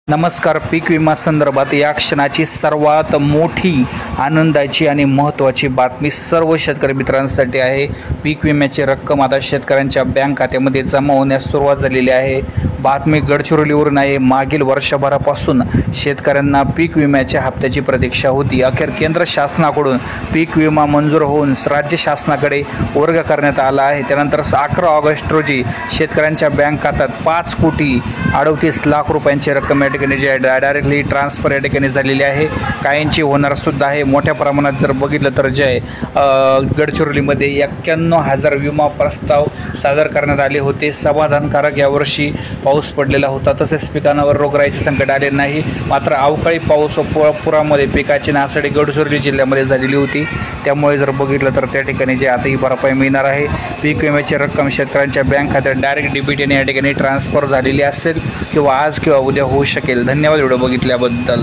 नमस्कार. पीक विमा संदर्भात या क्षणाची सर्वात मोठी आनंदाची आणि महत्त्वाची बातमी सर्व शेतकरी मित्रांसाठी आहे. पीक विम्याची रक्कम आता शेतकऱ्यांच्या बँक खात्यामध्ये जमा होण्यास सुरुवात झालेली आहे. बातमी गडचिरोलीवरून आहे. मागील वर्षभरापासून शेतकऱ्यांना पीक विम्याच्या हप्त्याची प्रतीक्षा होती. अखेर केंद्र शासनाकडून पीक विमा मंजूर होऊन राज्य शासनाकडे वर्ग करण्यात आला आहे. त्यानंतर 11 ऑगस्ट रोजी शेतकऱ्यांच्या बँक खात्यात 5,38,00,000 रुपयांची रक्कम या ठिकाणी जी आहे डायरेक्टली ट्रान्सफर या ठिकाणी झालेली आहे. काहींची होणार सुद्धा आहे. मोठ्या प्रमाणात जर बघितलं तर जे आहे गडचिरोलीमध्ये 91,000 विमा प्रस्ताव सादर करण्यात आले होते. समाधानकारक यावर्षी पाऊस पडलेला होता. तसेच पिकांवर रोगराईचे संकट आले नाही. मात्र अवकाळी पाऊस व पुरामध्ये पिकाची नासाडी गडचिरोली जिल्ह्यामध्ये झालेली होती. त्यामुळे जर बघितलं तर त्या ठिकाणी जे आता ही भरपाई मिळणार आहे. पीक विम्याची रक्कम शेतकऱ्यांच्या बँक खात्यात डायरेक्ट डीबीटीने या ठिकाणी ट्रान्सफर झालेली असेल किंवा आज किंवा उद्या होऊ शकेल. धन्यवाद व्हिडिओ बघितल्याबद्दल.